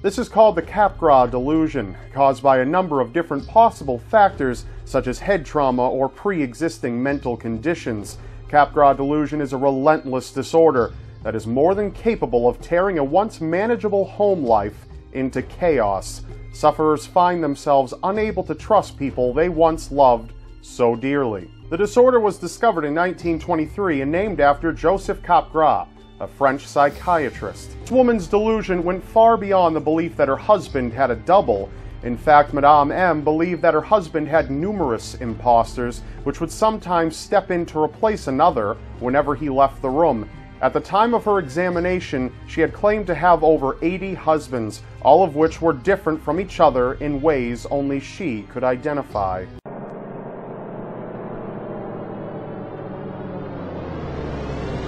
This is called the Capgras delusion, caused by a number of different possible factors such as head trauma or pre-existing mental conditions. Capgras delusion is a relentless disorder that is more than capable of tearing a once manageable home life into chaos. Sufferers find themselves unable to trust people they once loved so dearly. The disorder was discovered in 1923 and named after Joseph Capgras, a French psychiatrist. This woman's delusion went far beyond the belief that her husband had a double. In fact, Madame M believed that her husband had numerous imposters, which would sometimes step in to replace another whenever he left the room. At the time of her examination, she had claimed to have over 80 husbands, all of which were different from each other in ways only she could identify.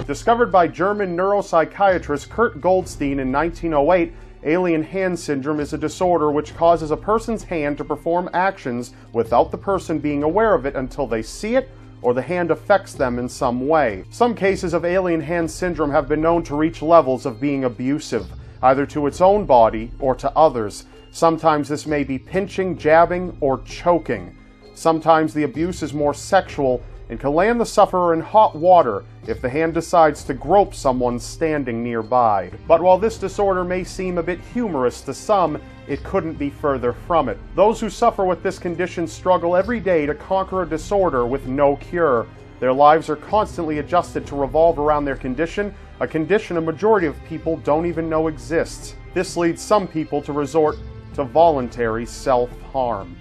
Discovered by German neuropsychiatrist Kurt Goldstein in 1908, alien hand syndrome is a disorder which causes a person's hand to perform actions without the person being aware of it until they see it or the hand affects them in some way. Some cases of alien hand syndrome have been known to reach levels of being abusive, either to its own body or to others. Sometimes this may be pinching, jabbing, or choking. Sometimes the abuse is more sexual and can land the sufferer in hot water if the hand decides to grope someone standing nearby. But while this disorder may seem a bit humorous to some, it couldn't be further from it. Those who suffer with this condition struggle every day to conquer a disorder with no cure. Their lives are constantly adjusted to revolve around their condition, a condition a majority of people don't even know exists. This leads some people to resort to voluntary self-harm.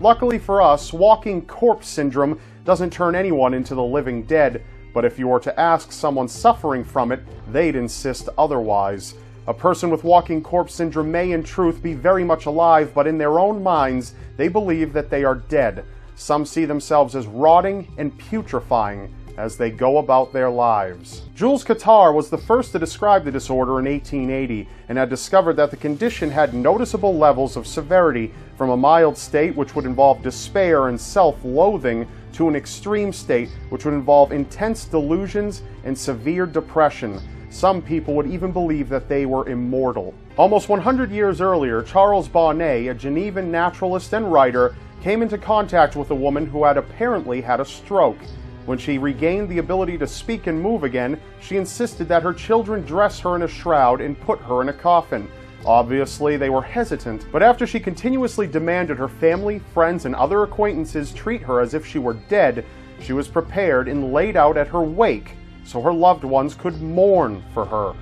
Luckily for us, walking corpse syndrome doesn't turn anyone into the living dead, but if you were to ask someone suffering from it, they'd insist otherwise. A person with walking corpse syndrome may in truth be very much alive, but in their own minds, they believe that they are dead. Some see themselves as rotting and putrefying as they go about their lives. Jules Cotard was the first to describe the disorder in 1880 and had discovered that the condition had noticeable levels of severity, from a mild state which would involve despair and self-loathing to an extreme state which would involve intense delusions and severe depression. Some people would even believe that they were immortal. Almost 100 years earlier, Charles Bonnet, a Genevan naturalist and writer, came into contact with a woman who had apparently had a stroke. When she regained the ability to speak and move again, she insisted that her children dress her in a shroud and put her in a coffin. Obviously, they were hesitant, but after she continuously demanded her family, friends, and other acquaintances treat her as if she were dead, she was prepared and laid out at her wake so her loved ones could mourn for her.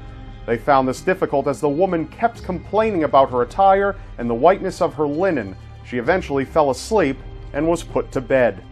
They found this difficult as the woman kept complaining about her attire and the whiteness of her linen. She eventually fell asleep and was put to bed.